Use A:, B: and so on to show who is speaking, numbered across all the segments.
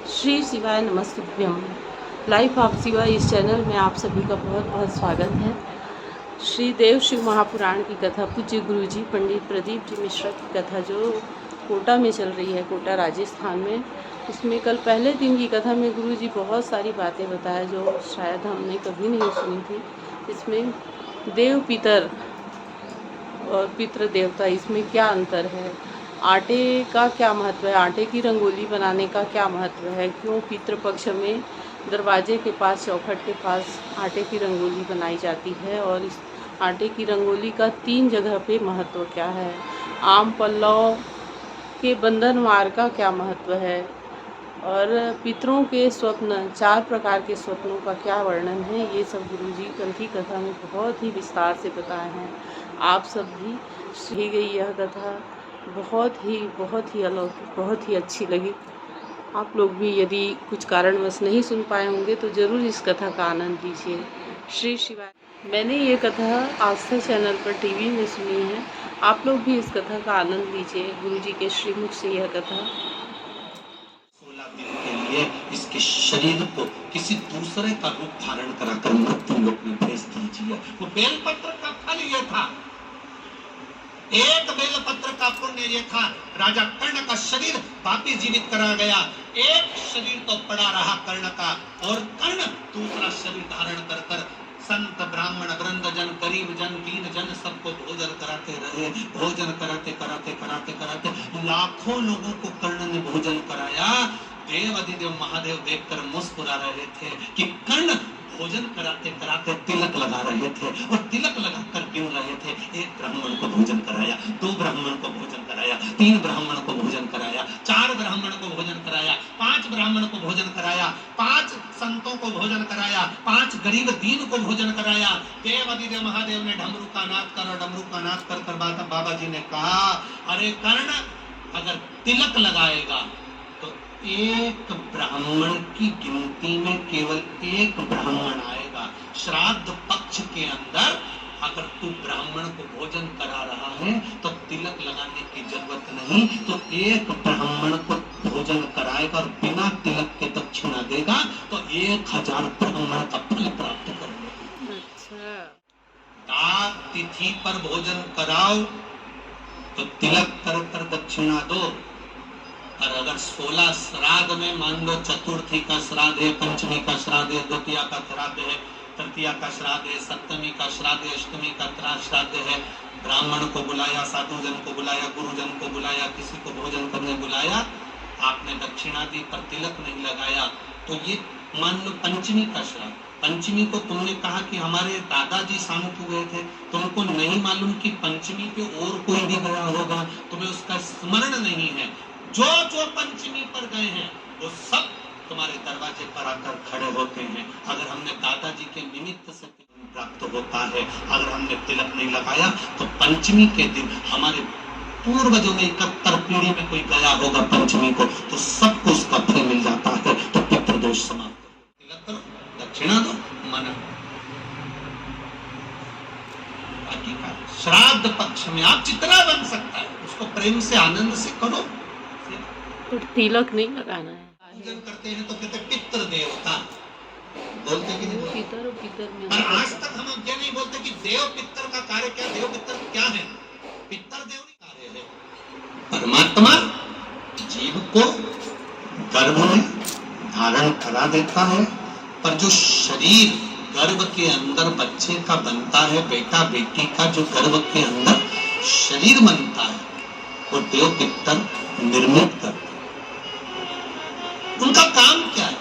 A: श्री शिवाय नमस्तुभ्यम। Life of Shiva इस channel में आप सभी का बहुत बहुत स्वागत है। श्री देव शिव महापुराण की कथा पूज्य गुरुजी पंडित प्रदीप जी मिश्रा की कथा जो कोटा में चल रही है, कोटा राजस्थान में, उसमें कल पहले दिन की कथा में गुरुजी बहुत सारी बातें बताए जो शायद हमने कभी नहीं सुनी थी। इसमें देव पितर और पितृ देवता, इसमें क्या अंतर है, आटे का क्या महत्व है, आटे की रंगोली बनाने का क्या महत्व है, क्यों पितृपक्ष में दरवाजे के पास, चौखट के पास आटे की रंगोली बनाई जाती है, और इस आटे की रंगोली का 3 जगह पे महत्व क्या है, आम पल्लव के बंधन वार का क्या महत्व है, और पितरों के स्वप्न, 4 प्रकार के स्वप्नों का क्या वर्णन है। ये सब गुरुजी कल की कथा में बहुत ही विस्तार से बताए हैं। आप सब भी सुनी गई यह कथा बहुत ही अलौकिक, बहुत ही अच्छी लगी। आप लोग भी यदि कुछ कारणवश नहीं सुन पाए होंगे तो ज़रूर इस कथा का आनंद लीजिए। श्री शिवाय। मैंने ये कथा आस्था चैनल पर टीवी में सुनी है। आप लोग भी इस कथा का आनंद लीजिए, गुरुजी के श्रीमुख से यह कथा।
B: 16 दिन के लिए इसके शरीर को किसी दूसरे का रूप धारण कराकर मृत्यु लोक में भेज दीजिए। वो बेलपत्र का फल यह था, एक बेलपत्र का पुण्य ये था। राजा कर्ण का शरीर वापिस जीवित करा गया, एक शरीर तो पड़ा रहा कर्ण का, और कर्ण दूसरा शरीर धारण कर कर संत ब्राह्मण वृंद जन, गरीब जन, दीन जन सबको भोजन कराते रहे। भोजन कराते कराते कराते कराते लाखों लोगों को कर्ण ने भोजन कराया। देव अधिदेव महादेव देखकर मुस्कुरा रहे थे कि कर्ण भोजन कराते कराते तिलक लगा रहे थे, और तिलक लगाकर गिन रहे थे। 1 ब्राह्मण को भोजन कराया, 2 ब्राह्मण को भोजन कराया, 3 ब्राह्मण को भोजन कराया, 4 ब्राह्मण को भोजन कराया, 5 ब्राह्मण को भोजन कराया, 5 संतों को भोजन कराया, 5 गरीब दीन को भोजन कराया। देव अधिदेव महादेव ने डमरू का नाद कर, और डमरू का नाद कर कर बाबा जी ने कहा, अरे कर्ण, अगर तिलक लगाएगा तो 1 ब्राह्मण की गिनती में केवल 1 ब्राह्मण आएगा। श्राद्ध पक्ष के अंदर अगर तू ब्राह्मण को भोजन करा रहा है तो तिलक लगाने की जरूरत नहीं, तो 1 ब्राह्मण को भोजन कराएगा और बिना तिलक के दक्षिणा देगा तो 1000 ब्राह्मण का फल प्राप्त करेगा।
A: अच्छा।
B: दात तिथि पर भोजन कराओ तो तिलक कर कर दक्षिणा दो, और अगर 16 श्राद्ध में मान लो चतुर्थी का श्राद्ध है, पंचमी का श्राद्ध है, द्वितीया का श्राद्ध है, तृतीया का श्राद्ध है, सप्तमी का श्राद्ध है, अष्टमी का श्राद्ध है, ब्राह्मण को बुलाया, साधु जन को बुलाया, गुरुजन को बुलाया, किसी को भोजन करने बुलाया, आपने दक्षिणा दी पर तिलक नहीं लगाया, तो ये मान लो पंचमी का श्राद्ध। पंचमी को तुमने कहा कि हमारे दादाजी शांत हुए थे, तुमको नहीं मालूम कि पंचमी पे और कोई भी गया होगा, तुम्हें उसका स्मरण नहीं है। जो जो पंचमी पर गए हैं वो सब तुम्हारे दरवाजे पर आकर खड़े होते हैं। अगर हमने दादाजी के निमित्त से प्राप्त होता है, अगर हमने तिलक नहीं लगाया तो पंचमी के दिन हमारे पूर्वजों में 71 पीढ़ी में कोई गया होगा पंचमी को, तो सबको उसका फल मिल जाता है। तो पितृदोष समाप्त करो, तिलक करो, दक्षिणा दो, मना। बाकी का श्राद्ध पक्ष में आप जितना बन सकता है उसको प्रेम से, आनंद से करो,
A: तो तिलक नहीं लगाना है।
B: पूजन करते हैं तो कहते पितृ देवता बोलते कि नहीं,
A: पितर और पितर में,
B: पर आज तक हम ये नहीं बोलते कि देव पितर का कार्य क्या, देव पितर क्या है। पितर देव नहीं कार्य है, परमात्मा जीव को गर्भ में धारण करा देता है, पर जो शरीर गर्भ के अंदर बच्चे का बनता है, बेटा बेटी का जो गर्भ के अंदर शरीर बनता है, वो देव पितर निर्मित करता है। उनका काम क्या है?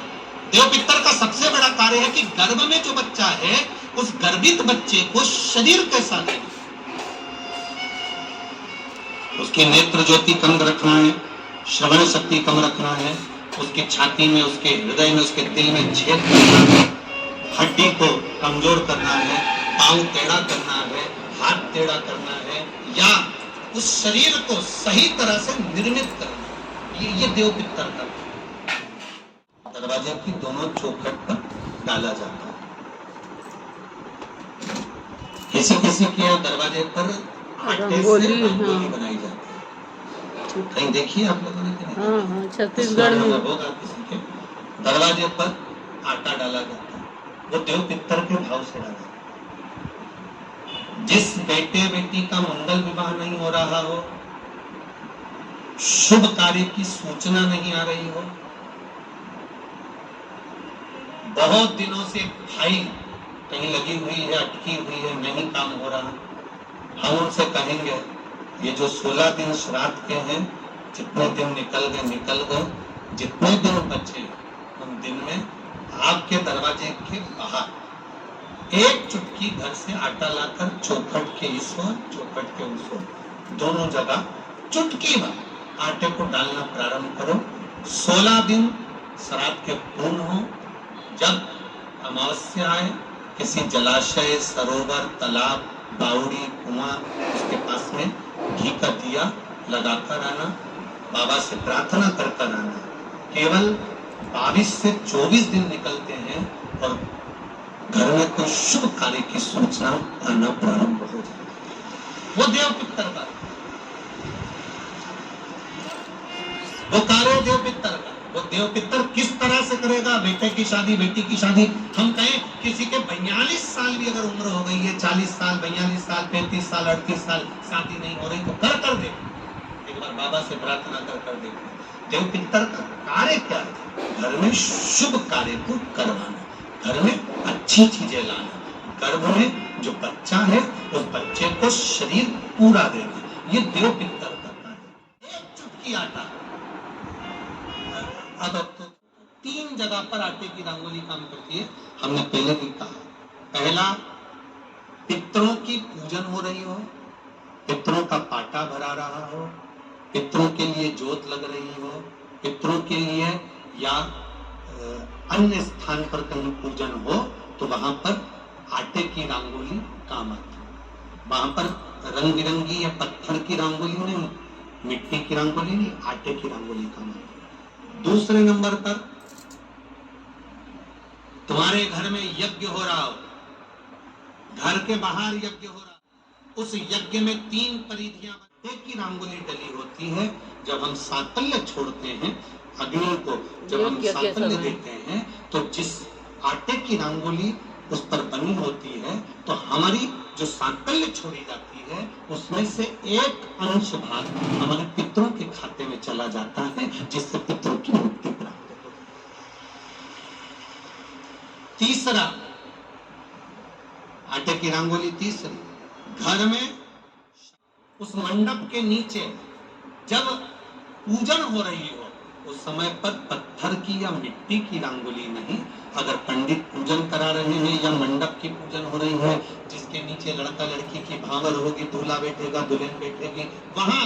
B: देव पितर का सबसे बड़ा कार्य है कि गर्भ में जो बच्चा है उस गर्भित बच्चे को शरीर कैसा देना, उसकी नेत्र ज्योति कम रखना है, श्रवण शक्ति कम रखना है, उसकी छाती में, उसके हृदय में, उसके दिल में छेद करना है, हड्डी को कमजोर करना है, पांव टेढ़ा करना है, हाथ टेढ़ा करना है, या उस शरीर को सही तरह से निर्मित करना, ये देव पितर का दरवाजे की दोनों चौखट पर डाला जाता है। किसी किसी के दरवाजे पर रंगोली बनाई जाती है, कहीं देखिए आप लोगों ने?
A: हाँ, छत्तीसगढ़ में
B: होगा किसी के दरवाजे पर आटा डाला जाता है, वो देव पितर के भाव से डाला जाता है। जिस बेटे बेटी का मंगल विवाह नहीं हो रहा हो, शुभ कार्य की सूचना नहीं आ रही हो, बहुत दिनों से भाई कहीं लगी हुई है, अटकी हुई है, नहीं काम हो रहा, हम उनसे कहेंगे ये जो 16 दिन श्राद्ध के हैं, जितने दिन निकल गए, जितने दिन बचे उन दिन में आपके दरवाजे के बाहर एक चुटकी घर से आटा लाकर चौखट के इस ओर, चौखट के उस ओर, दोनों जगह चुटकी भर आटे को डालना प्रारंभ करो। 16 दिन श्राद्ध के पूर्ण हो। जब अमावस्या आए, किसी जलाशय, सरोवर, तालाब, बावड़ी, कुआं, उसके पास में घी का दिया लगाकर आना, बाबा से प्रार्थना कर आना। केवल 22 से 24 दिन निकलते हैं और घर में कोई शुभ कार्य की सूचना आना प्रारंभ हो जाती है। वो देव पितर का, वो कार्य देव पितर का। वो देव पितर किस तरह से करेगा? बेटे की शादी, बेटी की शादी, हम कहें किसी के 42 साल भी अगर उम्र हो गई है, 40 साल, 42 साल, 35 साल, 38 साल, शादी नहीं हो रही तो कर दे, एक बार बाबा से प्रार्थना कर दे। देव पितर का कार्य क्या है? घर में शुभ कार्य को करवाना, घर में अच्छी चीजें लाना, गर्भ में जो बच्चा है उस बच्चे को शरीर पूरा देना, ये देव पितर का कार्य। एक चुटकी आटा, अब तो 3 जगह पर आटे की रंगोली काम करती है। हमने पहले भी कहा, पहला पितरों की पूजन हो रही हो, पितरों का पाटा भरा रहा हो, पितरों के लिए जोत लग रही हो, पितरों के लिए या अन्य स्थान पर कहीं पूजन हो, तो वहां पर आटे की रंगोली काम आती है। वहां पर रंग बिरंगी या पत्थर की रंगोली नहीं, मिट्टी की रंगोली नहीं, आटे की रंगोली काम आती है। दूसरे नंबर पर तुम्हारे घर में यज्ञ हो रहा हो, घर के बाहर यज्ञ हो रहा, उस यज्ञ में 3 परिधियां एक की रंगोली डली होती है। जब हम साकल्य छोड़ते हैं अग्नि को, जब हम साकल्य देते हैं, तो जिस आटे की रंगोली उस पर बनी होती है, तो हमारी जो साकल्य छोड़ी जाती है उसमें से एक अंश भाग हमारे पितरों के खाते में चला जाता है, जिससे पितरों की मुक्ति प्राप्त होती है। तीसरा, आटे की रंगोली तीसरी, घर में उस मंडप के नीचे जब पूजन हो रही हो, उस समय पर पत्थर की या मिट्टी की रंगोली नहीं, अगर पंडित पूजन करा रहे हैं या मंडप की पूजन हो रही है, जिसके नीचे लड़का लड़की की भावर होगी, दूल्हा बैठेगा, दुल्हन बैठेगी, वहां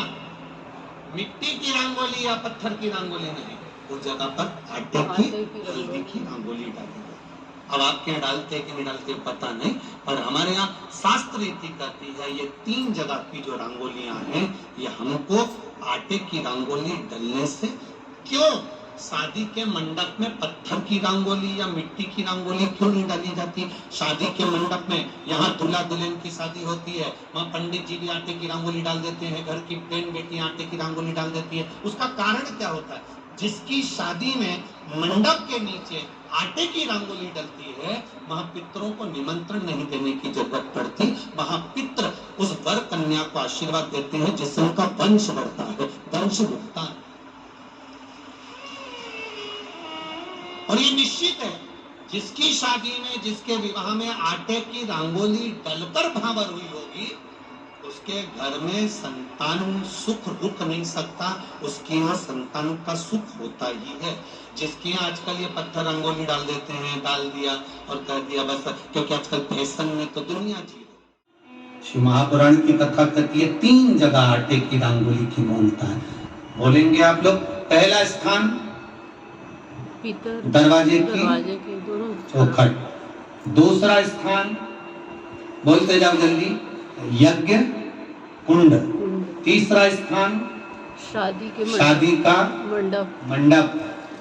B: मिट्टी की रंगोली या पत्थर की रंगोली नहीं, उस जगह पर आटे की हल्दी की रंगोली डालेगा। अब आपके यहाँ डालते कि नहीं डालते पता नहीं, पर हमारे यहाँ शास्त्र रीति कहती है ये 3 जगह की जो रंगोलियां हैं, ये हमको आटे की रंगोली डलने से, क्यों शादी के मंडप में पत्थर की रंगोली या मिट्टी की रंगोली क्यों नहीं डाली जाती? शादी के मंडप में, यहाँ दूल्हा दुल्हन की शादी होती है, वहाँ पंडित जी भी आटे की रंगोली डाल देते हैं, घर की बहन बेटी आटे की रंगोली डाल देती है। उसका कारण क्या होता है? जिसकी शादी में मंडप के नीचे आटे की रंगोली डलती है, वहां पितरों को निमंत्रण नहीं देने की जरूरत पड़ती, वहां पितर उस वर कन्या को आशीर्वाद देते हैं, जिससे उनका वंश बढ़ता है, वंश बढ़ता है। और ये निश्चित है, जिसकी शादी में, जिसके विवाह में आटे की रंगोली डलकर भावर हुई होगी, उसके घर में संतान सुख रुक नहीं सकता, उसके यहाँ संतान का सुख होता ही है। जिसके यहाँ आजकल ये पत्थर रंगोली डाल देते हैं, डाल दिया और कह दिया बस, क्योंकि आजकल फैशन में तो दुनिया जी। श्री महापुराण की कथा कहती है 3 जगह आटे की रंगोली की बोलता है। बोलेंगे आप लोग। पहला स्थान दरवाजे की दोनों चौखट। दूसरा स्थान बोलते जाओ जल्दी, यज्ञ कुंड। तीसरा स्थान शादी का मंडप,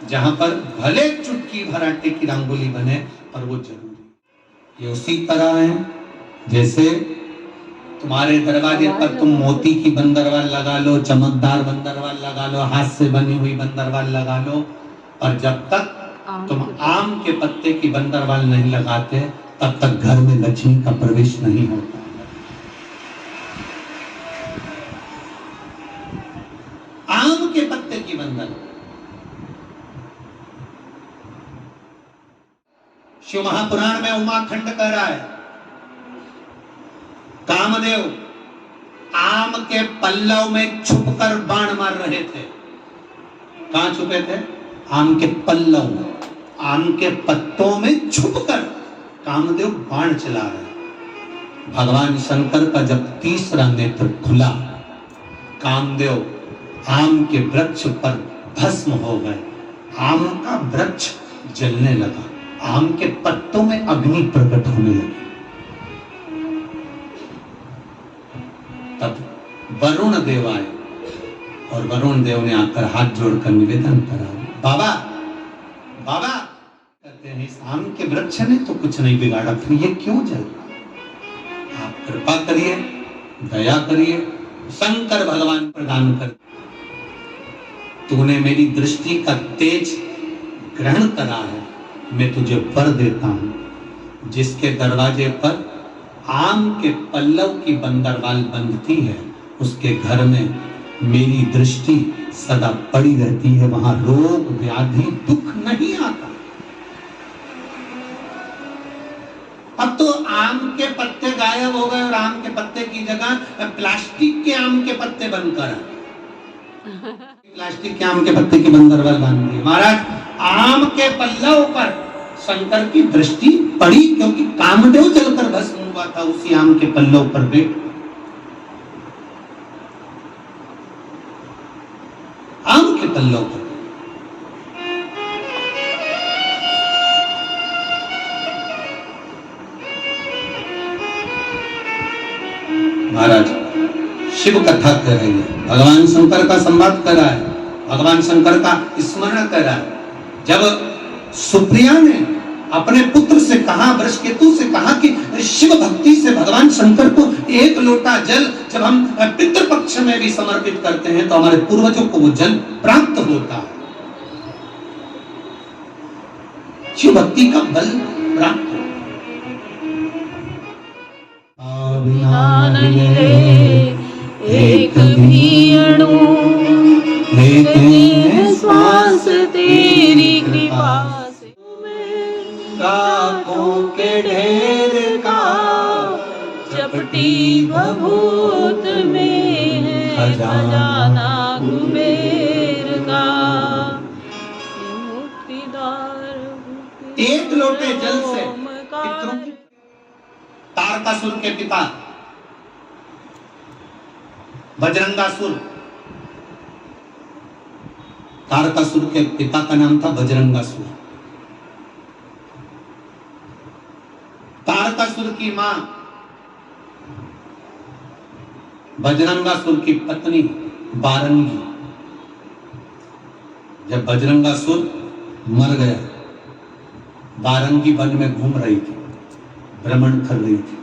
B: जहां पर भले चुटकी भर आटे की रंगोली बने, पर वो जरूरी। ये उसी तरह है जैसे तुम्हारे दरवाजे पर तुम मोती की बंदरवाल लगा लो, चमकदार बंदरवाल लगा लो, हाथ से बनी हुई बंदरवाल लगा लो, और जब तक तुम आम के पत्ते की बंदरवाल नहीं लगाते तब तक घर में लक्ष्मी का प्रवेश नहीं होता। आम के पत्ते की बंदर। शिव महापुराण में उमाखंड कह रहा है, कामदेव आम के पल्लव में छुपकर बाण मार रहे थे। कहां छुपे थे? आम के पल्लव में, आम के पत्तों में छुपकर कामदेव बाण चला रहे। भगवान शंकर का जब तीसरा नेत्र खुला, कामदेव आम के वृक्ष पर भस्म हो गए। आम का वृक्ष जलने लगा, आम के पत्तों में अग्नि प्रकट होने लगी। तब वरुण देव आए और वरुण देव ने आकर हाथ जोड़कर निवेदन करा, बाबा बाबा, कहते हैं इस आम के वृक्ष ने तो कुछ नहीं बिगाड़ा, फिर ये क्यों जल रहा? आप कृपा करिए, दया करिए, शंकर भगवान प्रदान कर। तूने मेरी दृष्टि का तेज ग्रहण करा है, मैं तुझे वर देता हूं। जिसके दरवाजे पर आम के पल्लव की बंदरवाल बंधती है, उसके घर में मेरी दृष्टि सदा पड़ी रहती है, वहां रोग व्याधि दुख नहीं आता। अब तो आम के पत्ते गायब हो गए और आम के पत्ते की जगह प्लास्टिक के आम के पत्ते बनकर प्लास्टिक के आम के पत्ते की बंदरवाल बांध दी। महाराज, आम के पल्लव पर शंकर की दृष्टि पड़ी क्योंकि कामदेव जलकर भस्म हुआ था उसी आम के पल्लव पर बैठ। आम के पल्लव पर महाराज शिव कथा कर रही है, भगवान शंकर का संवाद कर रहा है, भगवान शंकर का स्मरण कर रहा है। जब सुप्रिया ने अपने पुत्र से कहा, वृषकेतु से कहा कि शिव भक्ति से भगवान शंकर को एक लोटा जल जब हम पितृपक्ष में भी समर्पित करते हैं तो हमारे पूर्वजों को वो जल प्राप्त होता है, शिव भक्ति का बल प्राप्त होता है।
A: एक भी अणु लेते हैं श्वास तेरी कृपा से,
B: रातों के ढेर का
A: चपटी भभूत में है खजाना कुबेर का।
B: एक लोटे जल से पितरों की, तारकासुर के पिता बजरंगासुर, तारकासुर के पिता का नाम था बजरंगासुर। तारकासुर की मां बजरंगासुर की पत्नी बारंगी। जब बजरंगासुर मर गया, बारंगी वन में घूम रही थी, भ्रमण कर रही थी।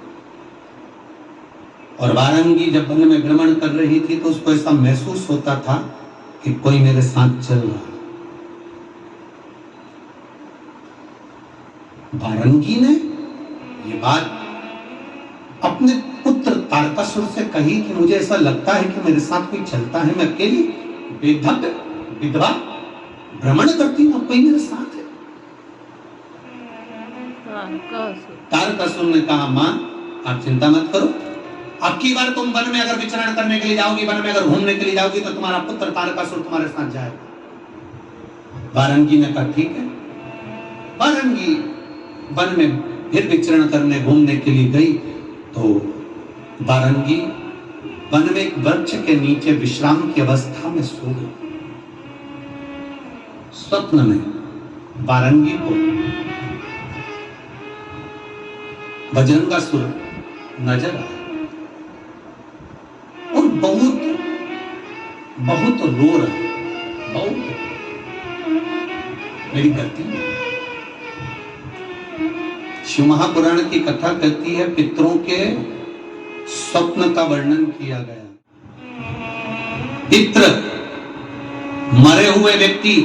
B: और वारंगी जब वन में भ्रमण कर रही थी तो उसको ऐसा महसूस होता था कि कोई मेरे साथ चल रहा है। वारंगी ने ये बात अपने पुत्र तारकासुर से कही कि मुझे ऐसा लगता है कि मेरे साथ कोई चलता है, मैं अकेली बेधव्य विधवा भ्रमण करती हूँ, कोई मेरे साथ है। तारकासुर ने कहा, मां आप चिंता मत करो, अब की बार तुम वन में अगर विचरण करने के लिए जाओगी, वन में अगर घूमने के लिए जाओगी तो तुम्हारा पुत्र तारकासुर तुम्हारे साथ जाएगा। वारंगी ने कहा ठीक है। वारंगी वन में फिर विचरण करने घूमने के लिए गई तो वारंगी वन में एक वृक्ष के नीचे विश्राम की अवस्था में सो गई। स्वप्न में वारंगी को बजरंगासुर नजर आया और बहुत बहुत रो रहा, बहुत मेरी गलती। शिव महापुराण की कथा कहती है पितरों के स्वप्न का वर्णन किया गया। पितृ मरे हुए व्यक्ति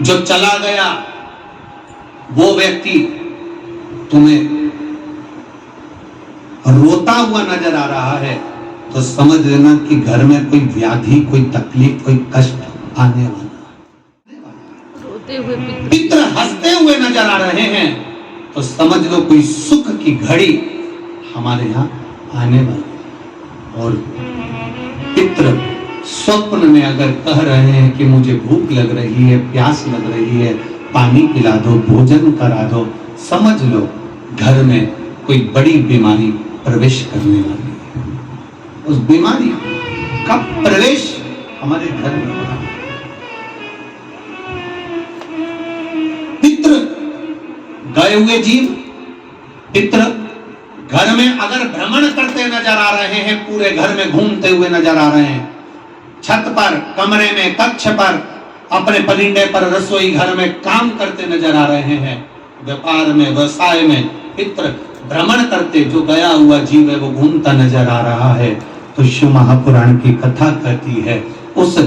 B: जो चला गया वो व्यक्ति तुम्हें रोता हुआ नजर आ रहा है तो समझ लेना कि घर में कोई व्याधि, कोई तकलीफ, कोई कष्ट आने वाला।
A: रोते हुए
B: पितृ हंसते हुए नजर आ रहे हैं तो समझ लो कोई सुख की घड़ी हमारे यहाँ आने वाली। और पितृ स्वप्न में अगर कह रहे हैं कि मुझे भूख लग रही है, प्यास लग रही है, पानी पिला दो, भोजन करा दो, समझ लो घर में कोई बड़ी बीमारी प्रवेश करने वाली है। उस बीमारी का प्रवेश हमारे घर में हो रहा है। पितृ गए हुए जीव, पितृ घर में अगर भ्रमण करते नजर आ रहे हैं, पूरे घर में घूमते हुए नजर आ रहे हैं, छत पर, कमरे में, कक्ष पर, अपने परिंदे पर, रसोई घर में काम करते नजर आ रहे हैं, व्यापार में, व्यवसाय में पितृ भ्रमण करते, जो गया हुआ जीव है वो घूमता नजर आ रहा है, तो शिव महापुराण की कथा कहती है उस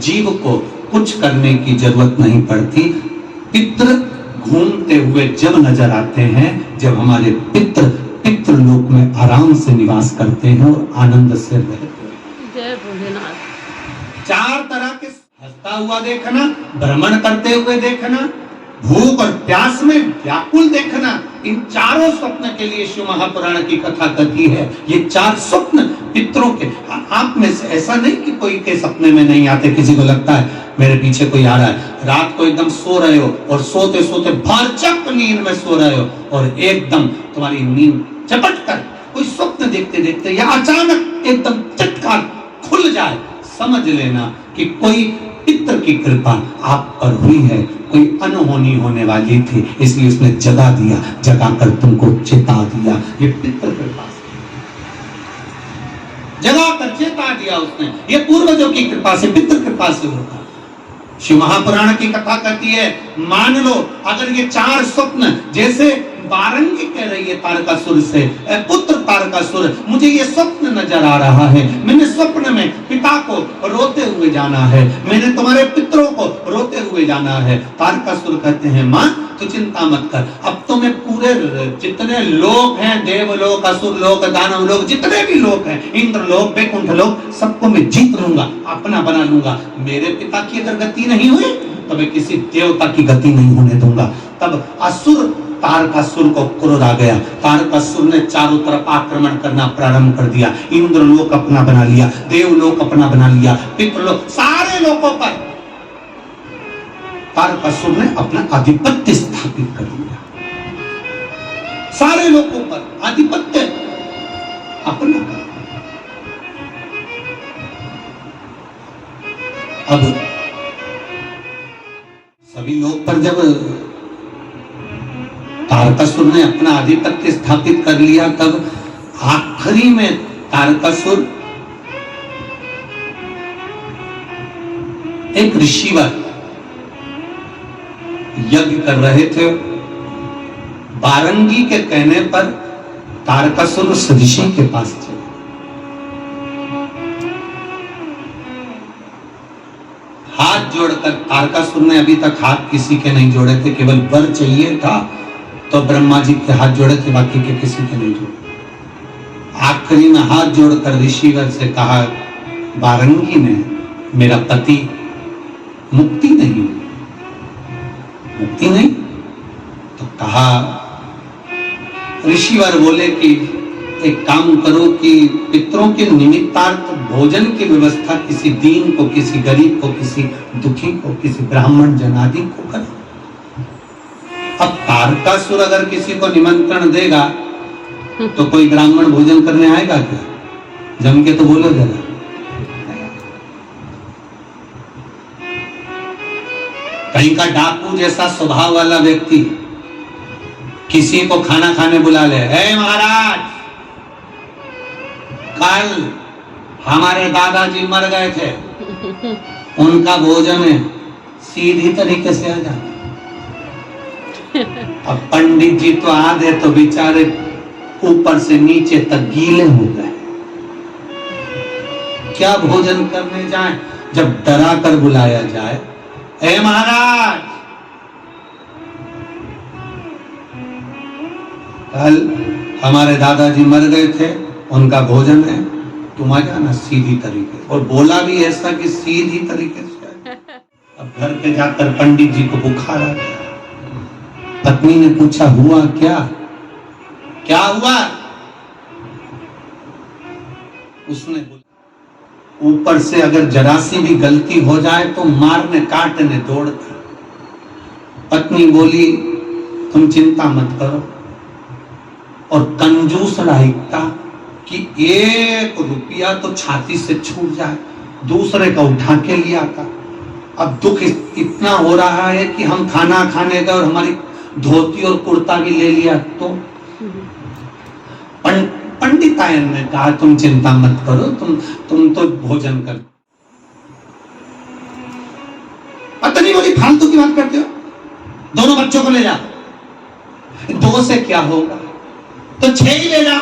B: जीव को कुछ करने की जरूरत नहीं पड़ती। पितृ घूमते हुए जब नजर आते हैं, जब हमारे पितृ पितृलोक में आराम से निवास करते हैं और आनंद से रहते हैं।
A: जय भोलेनाथ।
B: चार तरह के हंसता हुआ देखना, भ्रमण करते हुए देखना, भूख और प्यास में व्याकुल देखना, इन चारों स्वप्न के लिए शिव महापुराण की कथा कहती है। ये चार स्वप्न पितरों के, आप में से ऐसा नहीं कि कोई के सपने में नहीं आते। किसी को लगता है मेरे पीछे कोई आ रहा है, रात को एकदम सो रहे हो और सोते सोते भरचक नींद में सो रहे हो और एकदम तुम्हारी नींद झपट कर कोई स्वप्न देखते देखते या अचानक एकदम चटकार खुल जाए, समझ लेना कि कोई पितर की कृपा आप पर हुई है, कोई अनहोनी होने वाली थी, इसलिए उसने जगा दिया, जगाकर तुमको चेता दिया। ये पितर कृपा से जगाकर चेता दिया उसने, ये पूर्वजों की कृपा से, पितर कृपा से होगा। शिव महापुराण की कथा कहती है, मान लो अगर ये चार स्वप्न, जैसे बारंगी कह रही है तारकासुर से, पुत्र तारकासुर, मुझे ये स्वप्न नजर आ रहा है, मैंने स्वप्न में पिता को रोते हुए जाना है, मैंने तुम्हारे पितरों को रोते हुए जाना है। तारकासुर कहते हैं मां तो चिंता मत कर, अब तो मैं पूरे जितने लोग हैं, देवलोक, असुर लोक, दानव लोक, जितने भी लोग हैं, इंद्र लोक, वैकुंठ लोक, सबको मैं जीत लूंगा, अपना बना लूंगा। मेरे पिता की अगर गति नहीं हुई तो मैं किसी देवता की गति नहीं होने दूंगा। तब असुर तारकासुर को क्रोध आ गया, तारकासुर ने चारों तरफ आक्रमण करना प्रारंभ कर दिया, इंद्र लोक अपना बना लिया, देवलोक अपना बना लिया, पितृलोक, सारे लोकों पर तारकासुर ने अपना आधिपत्य स्थापित कर लिया, सारे लोकों पर आधिपत्य अपना कर। अब सभी लोग पर जब तारकासुर ने अपना आधिपत्य स्थापित कर लिया, तब आखिरी में तारकासुर एक ऋषिवर यज्ञ कर रहे थे, बारंगी के कहने पर तारकासुर उस ऋषि के पास चले। हाथ जोड़कर, तारकासुर ने अभी तक हाथ किसी के नहीं जोड़े थे, केवल वर चाहिए था तो ब्रह्मा जी के हाथ जोड़े थे, बाकी के किसी के नहीं जोड़े। आखिरी में हाथ जोड़कर ऋषिवर से कहा, बारंगी ने, मेरा पति मुक्ति नहीं, मुक्ति नहीं, तो कहा, ऋषिवर बोले कि एक काम करो कि पितरों के निमित्तार्थ भोजन की व्यवस्था किसी दीन को, किसी गरीब को, किसी दुखी को, किसी ब्राह्मण जनादि को करो। अब तारकासुर अगर किसी को निमंत्रण देगा तो कोई ब्राह्मण भोजन करने आएगा क्या? जम के तो बोलो जरा। कहीं का डाकू जैसा स्वभाव वाला व्यक्ति किसी को खाना खाने बुला ले, हे महाराज, कल हमारे दादाजी मर गए थे, उनका भोजन है, सीधी तरीके से आ जाता। अब पंडित जी तो आधे तो बेचारे ऊपर से नीचे तक गीले हो गए, क्या भोजन करने जाए? जब डरा कर बुलाया जाए, हे महाराज कल हमारे दादाजी मर गए थे, उनका भोजन है, तुम आ जाना सीधी तरीके से। और बोला भी ऐसा कि सीधी तरीके से। अब घर पे जाकर पंडित जी को बुखार आ गया। पत्नी ने पूछा हुआ क्या, क्या हुआ? उसने बोला ऊपर से अगर जरा सी भी गलती हो जाए तो मारने काटने दौड़ता। पत्नी बोली तुम चिंता मत करो, और कंजूस इतना कि 1 रुपया तो छाती से छूट जाए, दूसरे का उठा के लिया था। अब दुख इतना हो रहा है कि हम खाना खाने गए और हमारी धोती और कुर्ता भी ले लिया। तो पंडितायन ने कहा तुम चिंता मत करो, तुम तो भोजन कर। पत्नी बोली फालतू की बात करते हो, दोनों बच्चों को ले जाओ। 2 से क्या होगा, तो 6 ही ले जाओ।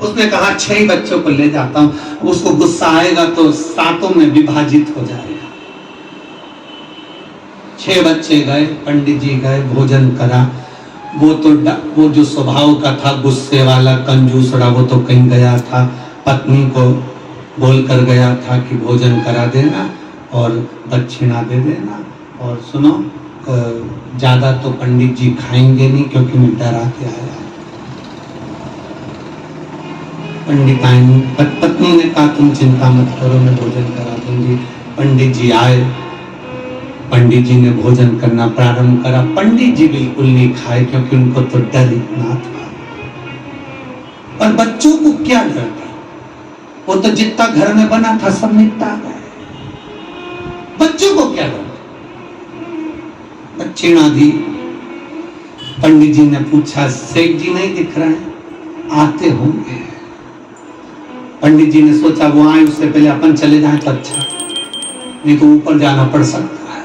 B: उसने कहा 6 ही बच्चों को ले जाता हूं। उसको गुस्सा आएगा तो 7 में विभाजित हो जाएगा। 6 बच्चे गए, पंडित जी गए, भोजन करा। वो जो स्वभाव का था गुस्से वाला कंजूसड़ा, वो तो कहीं गया था, पत्नी को बोल कर गया था कि भोजन करा देना और दक्षिणा दे देना, और सुनो ज्यादा तो पंडित जी खाएंगे नहीं क्योंकि मैं डरा के आया। पत्नी ने कहा तुम चिंता मत करो, मैं भोजन करा दूंगी। पंडित जी आए, पंडित जी ने भोजन करना प्रारंभ करा। पंडित जी बिल्कुल नहीं खाए क्योंकि उनको तो डर इतना था। पर बच्चों को क्या डर था, वो तो जितना घर में बना था सब निपटा गए। बच्चों को क्या डर, दक्षिणा दी। पंडित जी ने पूछा सेठ जी नहीं दिख रहे हैं, आते होंगे। पंडित जी ने सोचा वो आए उससे पहले अपन चले जाएं तो अच्छा, नहीं तो ऊपर जाना पड़ सकता है।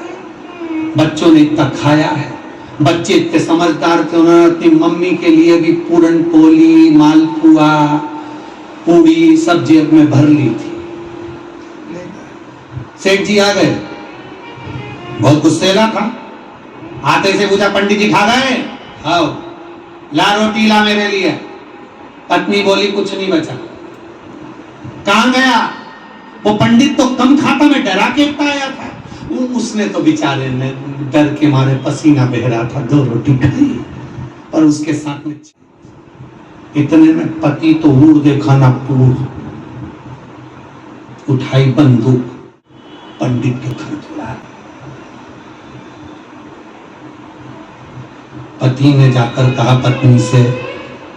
B: बच्चों ने इतना खाया है, बच्चे इतने समझदार थे, उन्होंने अपनी मम्मी के लिए भी पूरन पोली, मालपुआ, पूड़ी सब जेब में भर ली थी। सेठ जी आ गए, बहुत गुस्सेला था। आते से पूछा पंडित जी खा गए? हाँ। ला रोटी ला मेरे लिए। पत्नी बोली कुछ नहीं बचा। कहां गया? वो पंडित तो कम खाता, में डरा के आया था। उसने तो बेचारे ने डर के मारे पसीना बह रहा था, 2 रोटी खाई और उसके साथ में इतने में पति तो उड़ देखा ना पूर, उठाई बंदूक, पंडित के घर बुलाया। पति ने जाकर कहा पत्नी से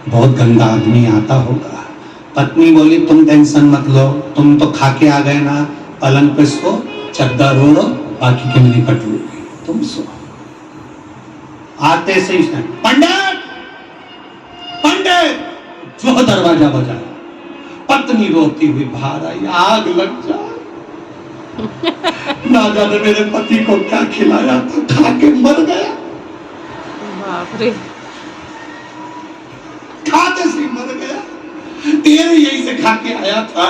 B: बहुत गंदा आदमी आता होगा। पत्नी बोली तुम टेंशन मत लो, तुम तो खा के आ गए ना, पलंग पे सो, चद्दर ओढ़ो, बाकी के मैं निपट लूंगी, तुम सो। आते से इसने पंडित पंडित जो दरवाजा बजाया। पत्नी रोती हुई बाहर आई, आग लग जाए। ना जाने मेरे पति को क्या खिलाया था, खा के मर गया।
A: बाप रे,
B: खाते से मर गया। तेरे यही से खा के आया था।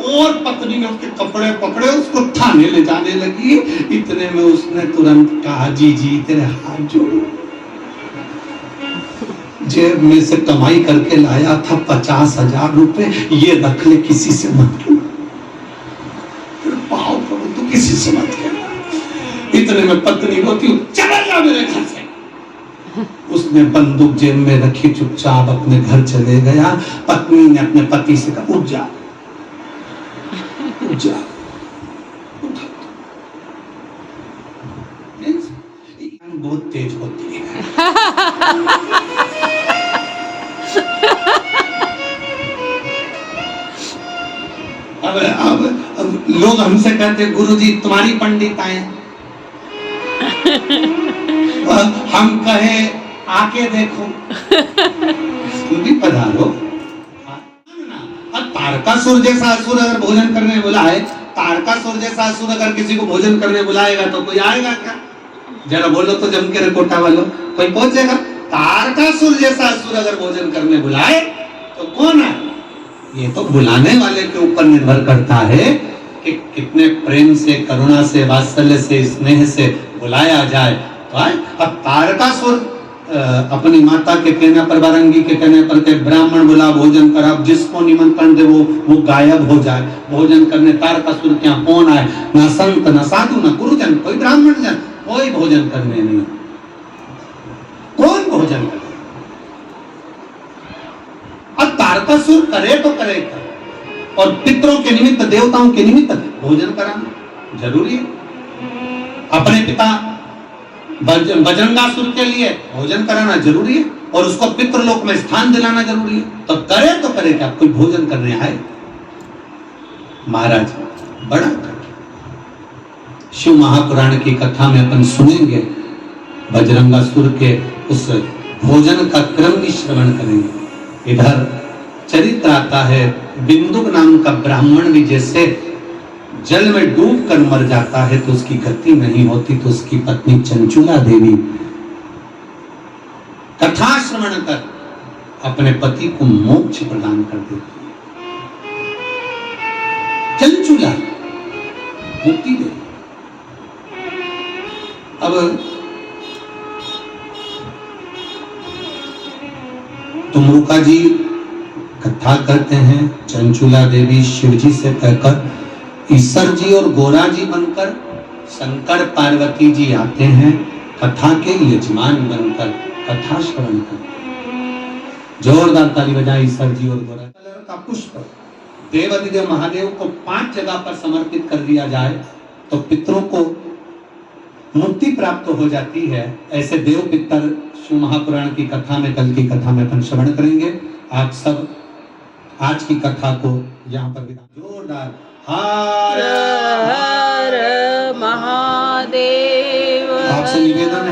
B: और पत्नी ने उसके कपड़े पकड़े, उसको थाने ले जाने लगी। इतने में उसने तुरंत कहा जी जी तेरे हाथ जोड़ो, जेब में से कमाई करके लाया था 50,000 रुपए, ये रख ले, किसी से मत कहना, तेरे पाँव पड़ो तो किसी से मत कहना। इतने में पत्नी रोती चला जा मेरे घर से। उसने बंदूक जेब में रखी, चुपचाप अपने घर चले गया। पत्नी ने अपने पति से कहा उठ जा, उठ जा, बहुत तेज होती है। अब लोग हमसे कहते गुरुजी तुम्हारी पंडित आए, हम कहे आके देखो, तुम भी पधारो। तारकासुर जैसा असुर अगर भोजन करने बुलाए, तारकासुर जैसा असुर अगर किसी को भोजन करने बुलाएगा तो कोई आएगा क्या? जरा बोलो तो जम के रिपोर्टा वालों, कोई पहुंचेगा? तारकासुर जैसा असुर अगर भोजन करने बुलाए तो कौन है? ये तो बुलाने वाले के ऊपर निर्भर करता है कि कितने प्रेम से, करुणा से, वात्सल्य से, स्नेह से बुलाया जाए। तो अब तारकासुर
C: अपनी माता के कहने पर, वारंगी के कहने पर के ब्राह्मण बुला भोजन कर, अब जिसको निमंत्रण दे वो गायब हो जाए भोजन करने। तारकासुर क्या कौन आए, ना संत न साधु न गुरुजन, कोई ब्राह्मण जन, कोई भोजन करने नहीं, कौन भोजन करे। अब तारकासुर करे तो करे क्या, और पितरों के निमित्त, देवताओं के निमित्त भोजन कराना जरूरी है। अपने पिता बजरंगासुर के लिए भोजन कराना जरूरी है, और उसको पितृलोक में स्थान दिलाना जरूरी है। तो करे क्या, कोई भोजन करने आए। महाराज बड़ा शिव महापुराण की कथा में अपन सुनेंगे, बजरंगासुर के उस भोजन का क्रम भी श्रवण करेंगे। इधर चरित्र आता है, बिंदुक नाम का ब्राह्मण भी जैसे जल में डूब कर मर जाता है तो उसकी गति नहीं होती, तो उसकी पत्नी चंचुला देवी कथा श्रवण कर अपने पति को मोक्ष प्रदान कर देती है। चंचुला मुक्ति दे। अब तुमरुका जी कथा करते हैं, चंचुला देवी शिव जी से कहकर ईश्वर जी और गोरा जी बनकर शंकर पार्वती जी आते हैं, कथा के यजमान बनकर कथा श्रवण कर। जोरदार ताली बजाएं ईश्वर जी और गोरा। कलर का पुष्प देवाधिदेव महादेव को 5 जगह पर समर्पित कर दिया जाए तो पितरों को मुक्ति प्राप्त हो जाती है। ऐसे देव पितर शिव महापुराण की कथा में, कल की कथा में अपन श्रवण करेंगे। आप सब आज की कथा को यहाँ पर जोरदार हर
A: हर महादेव।
C: आपसे निवेदन